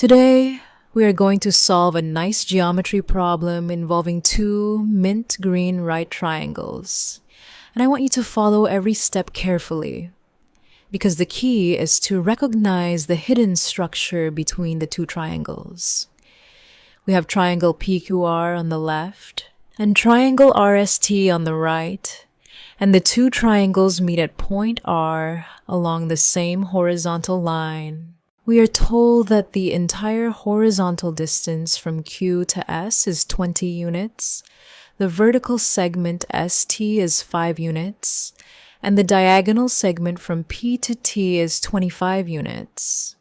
Today, we are going to solve a nice geometry problem involving two mint green right triangles. And I want you to follow every step carefully, because the key is to recognize the hidden structure between the two triangles. We have triangle PQR on the left and triangle RST on the right, and the two triangles meet at point R along the same horizontal line. We are told that the entire horizontal distance from Q to S is 20 units, the vertical segment ST is 5 units, and the diagonal segment from P to T is 25 units.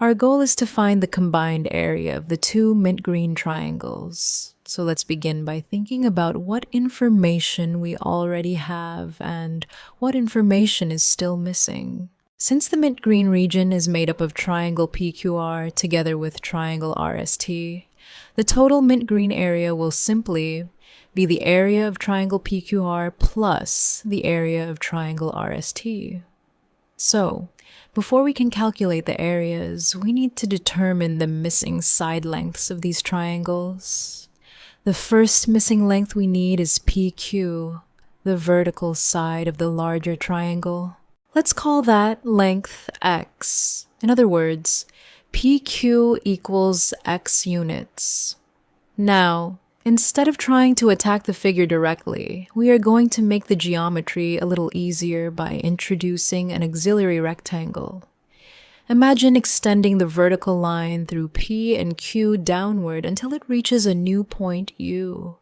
Our goal is to find the combined area of the two mint green triangles. So let's begin by thinking about what information we already have and what information is still missing. Since the mint green region is made up of triangle PQR together with triangle RST, the total mint green area will simply be the area of triangle PQR plus the area of triangle RST. So, before we can calculate the areas, we need to determine the missing side lengths of these triangles. The first missing length we need is PQ, the vertical side of the larger triangle. Let's call that length x. In other words, PQ equals x units. Now, instead of trying to attack the figure directly, we are going to make the geometry a little easier by introducing an auxiliary rectangle. Imagine extending the vertical line through P and Q downward until it reaches a new point U,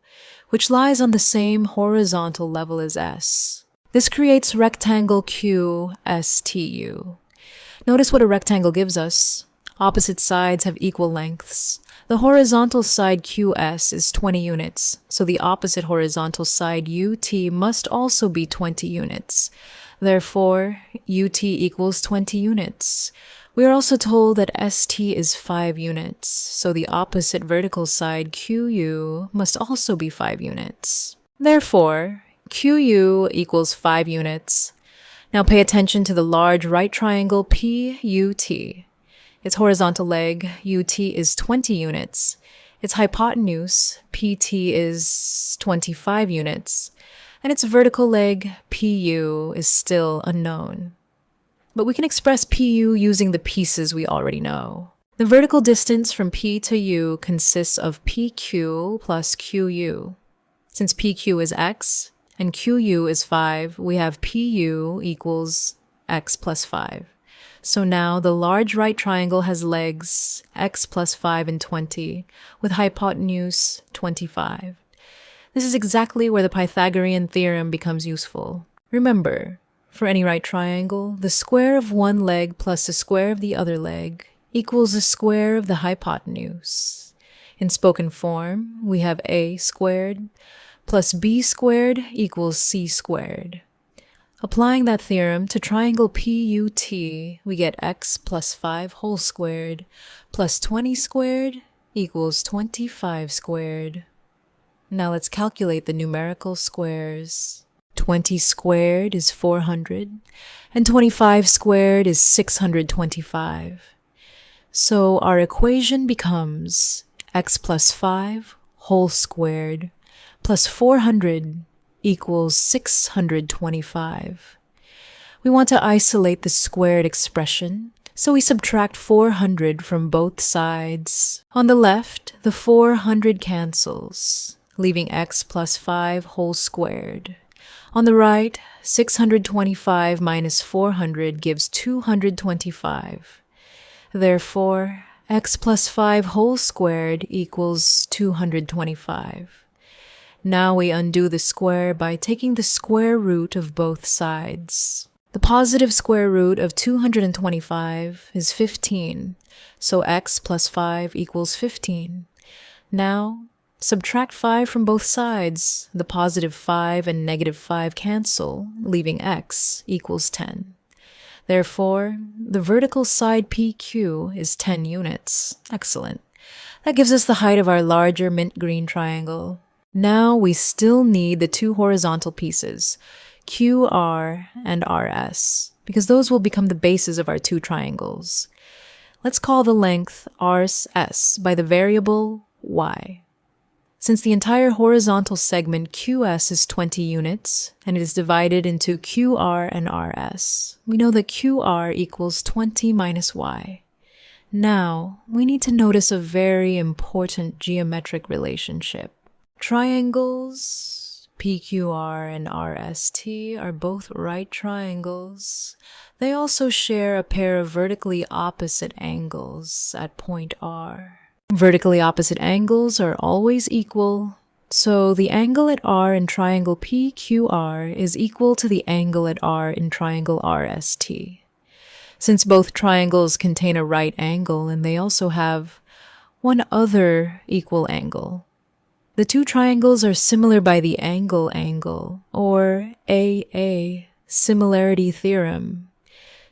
which lies on the same horizontal level as S. This creates rectangle QSTU. Notice what a rectangle gives us. Opposite sides have equal lengths. The horizontal side QS is 20 units, so the opposite horizontal side UT must also be 20 units. Therefore, UT equals 20 units. We are also told that ST is 5 units, so the opposite vertical side QU must also be 5 units. Therefore, QU equals 5 units. Now pay attention to the large right triangle PUT. Its horizontal leg, UT, is 20 units. Its hypotenuse, PT, is 25 units. And its vertical leg, PU, is still unknown. But we can express PU using the pieces we already know. The vertical distance from P to U consists of PQ plus QU. Since PQ is x, and QU is 5, we have PU equals x plus 5. So now the large right triangle has legs x plus 5 and 20, with hypotenuse 25. This is exactly where the Pythagorean theorem becomes useful. Remember, for any right triangle, the square of one leg plus the square of the other leg equals the square of the hypotenuse. In spoken form, we have a squared plus b squared equals c squared. Applying that theorem to triangle PUT, we get x plus 5 whole squared plus 20 squared equals 25 squared. Now let's calculate the numerical squares. 20 squared is 400, and 25 squared is 625. So our equation becomes x plus 5 whole squared plus 400 equals 625. We want to isolate the squared expression, so we subtract 400 from both sides. On the left, the 400 cancels, leaving x plus 5 whole squared. On the right, 625 minus 400 gives 225. Therefore, x plus 5 whole squared equals 225. Now we undo the square by taking the square root of both sides. The positive square root of 225 is 15, so x plus 5 equals 15. Now, subtract 5 from both sides. The positive 5 and negative 5 cancel, leaving x equals 10. Therefore, the vertical side PQ is 10 units. Excellent. That gives us the height of our larger mint green triangle. Now we still need the two horizontal pieces, QR and RS, because those will become the bases of our two triangles. Let's call the length rs by the variable y. Since the entire horizontal segment QS is 20 units, and it is divided into QR and RS, we know that QR equals 20 minus y. Now, we need to notice a very important geometric relationship. Triangles PQR and RST are both right triangles. They also share a pair of vertically opposite angles at point R. Vertically opposite angles are always equal, so the angle at R in triangle PQR is equal to the angle at R in triangle RST. Since both triangles contain a right angle and they also have one other equal angle, the two triangles are similar by the angle, or AA, similarity theorem.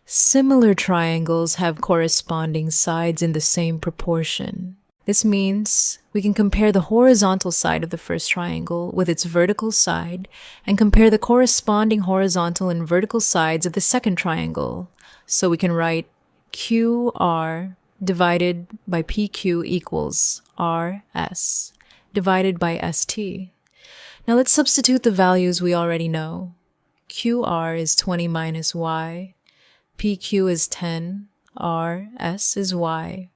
Similar triangles have corresponding sides in the same proportion. This means we can compare the horizontal side of the first triangle with its vertical side and compare the corresponding horizontal and vertical sides of the second triangle. So we can write QR divided by PQ equals RS divided by ST. Now let's substitute the values we already know. QR is 20 minus Y, PQ is 10, RS is Y,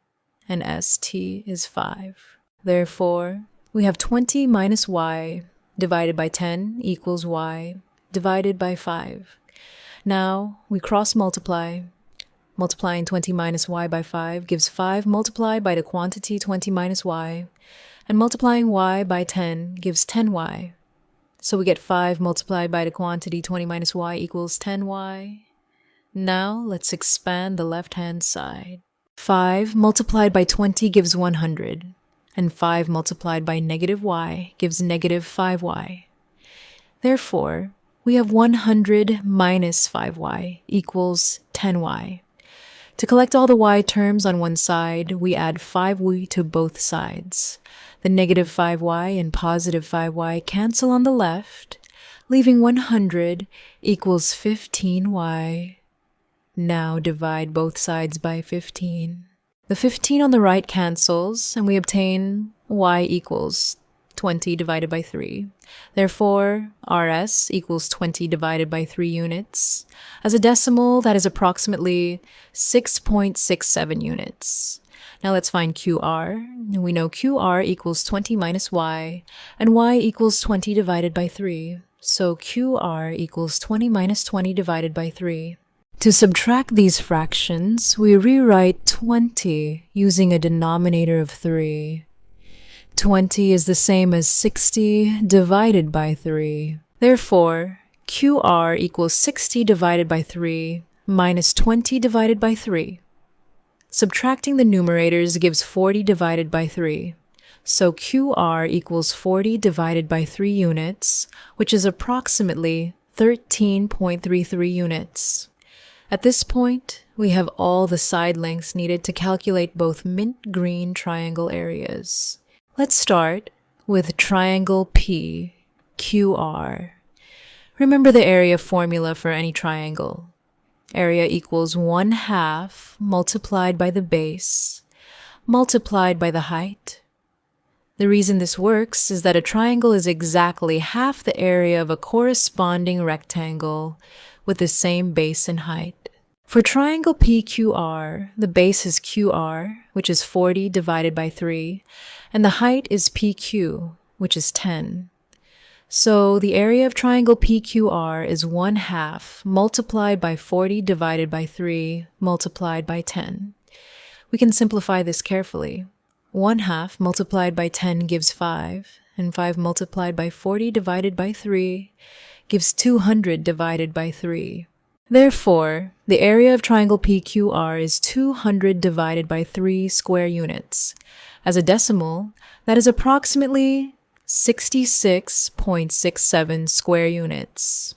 and ST is 5. Therefore, we have 20 minus Y divided by 10 equals Y divided by 5. Now, we cross-multiply. Multiplying 20 minus Y by 5 gives 5 multiplied by the quantity 20 minus Y, and multiplying Y by 10 gives 10Y. So we get 5 multiplied by the quantity 20 minus Y equals 10Y. Now, let's expand the left-hand side. 5 multiplied by 20 gives 100, and 5 multiplied by negative y gives negative 5y. Therefore, we have 100 minus 5y equals 10y. To collect all the y terms on one side, we add 5y to both sides. The negative 5y and positive 5y cancel on the left, leaving 100 equals 15y. Now divide both sides by 15. The 15 on the right cancels, and we obtain y equals 20 divided by 3. Therefore, RS equals 20 divided by 3 units. As a decimal, that is approximately 6.67 units. Now let's find QR. We know QR equals 20 minus y, and y equals 20 divided by 3. So QR equals 20 minus 20 divided by 3. To subtract these fractions, we rewrite 20 using a denominator of 3. 20 is the same as 60 divided by 3. Therefore, QR equals 60 divided by 3 minus 20 divided by 3. Subtracting the numerators gives 40 divided by 3. So QR equals 40 divided by 3 units, which is approximately 13.33 units. At this point, we have all the side lengths needed to calculate both mint green triangle areas. Let's start with triangle PQR. Remember the area formula for any triangle. Area equals 1/2 multiplied by the base, multiplied by the height. The reason this works is that a triangle is exactly half the area of a corresponding rectangle with the same base and height. For triangle PQR, the base is QR, which is 40 divided by 3, and the height is PQ, which is 10. So the area of triangle PQR is 1/2 multiplied by 40 divided by 3 multiplied by 10. We can simplify this carefully. 1/2 multiplied by 10 gives 5, and 5 multiplied by 40 divided by 3 gives 200 divided by 3. Therefore, the area of triangle PQR is 200 divided by 3 square units. As a decimal, that is approximately 66.67 square units.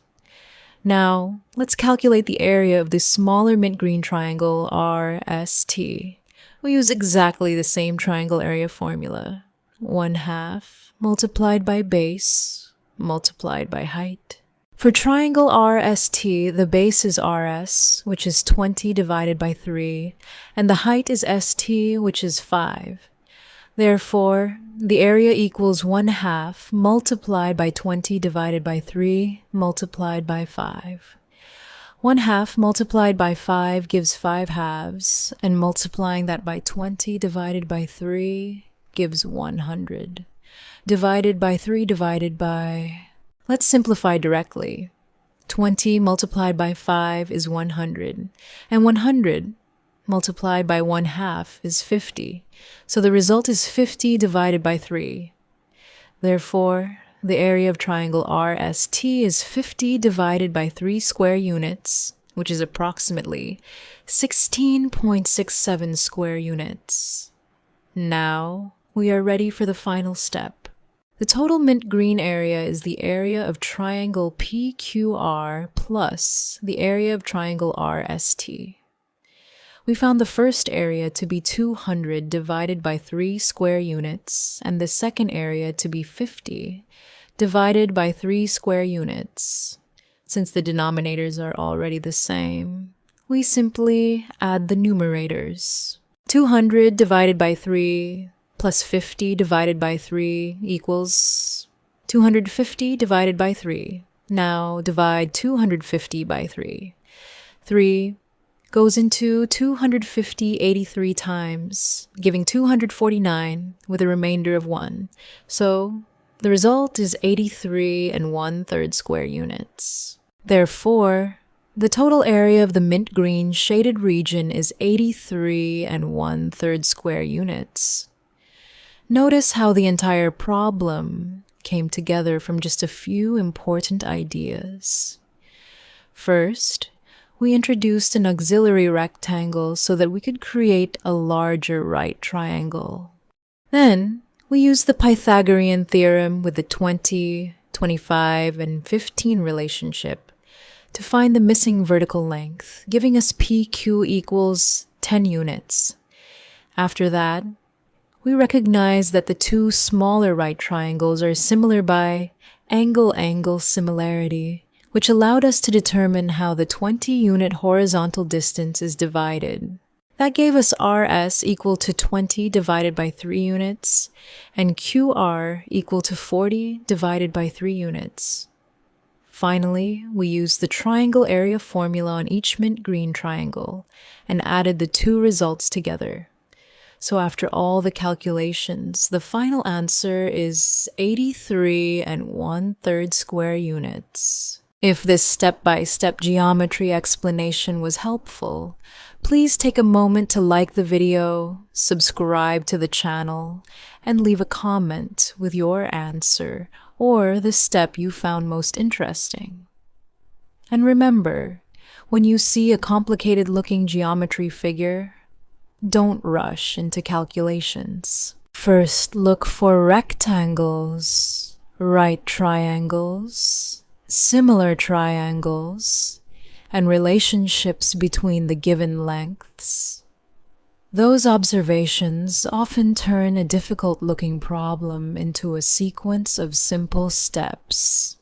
Now, let's calculate the area of this smaller mint green triangle RST. We use exactly the same triangle area formula. 1/2 multiplied by base multiplied by height. For triangle RST, the base is RS, which is 20 divided by 3, and the height is ST, which is 5. Therefore, the area equals 1/2 multiplied by 20 divided by 3 multiplied by 5. 1/2 multiplied by 5 gives 5/2, and multiplying that by 20 divided by 3 gives 100. Divided by 3 divided by... Let's simplify directly. 20 multiplied by 5 is 100, and 100 multiplied by 1/2 is 50. So the result is 50 divided by 3. Therefore, the area of triangle RST is 50 divided by 3 square units, which is approximately 16.67 square units. Now, we are ready for the final step. The total mint green area is the area of triangle PQR plus the area of triangle RST. We found the first area to be 200 divided by 3 square units, and the second area to be 50 divided by 3 square units. Since the denominators are already the same, we simply add the numerators. 200 divided by 3 plus 50 divided by 3 equals 250 divided by 3. Now divide 250 by 3. 3 goes into 250 83 times, giving 249 with a remainder of 1. So the result is 83 1/3 square units. Therefore, the total area of the mint green shaded region is 83 1/3 square units. Notice how the entire problem came together from just a few important ideas. First, we introduced an auxiliary rectangle so that we could create a larger right triangle. Then, we used the Pythagorean theorem with the 20, 25, and 15 relationship to find the missing vertical length, giving us PQ equals 10 units. After that, we recognize that the two smaller right triangles are similar by angle-angle similarity, which allowed us to determine how the 20-unit horizontal distance is divided. That gave us RS equal to 20 divided by 3 units, and QR equal to 40 divided by 3 units. Finally, we used the triangle area formula on each mint green triangle and added the two results together. So after all the calculations, the final answer is 83 1/3 square units. If this step-by-step geometry explanation was helpful, please take a moment to like the video, subscribe to the channel, and leave a comment with your answer or the step you found most interesting. And remember, when you see a complicated-looking geometry figure, don't rush into calculations. First, look for rectangles, right triangles, similar triangles, and relationships between the given lengths. Those observations often turn a difficult-looking problem into a sequence of simple steps.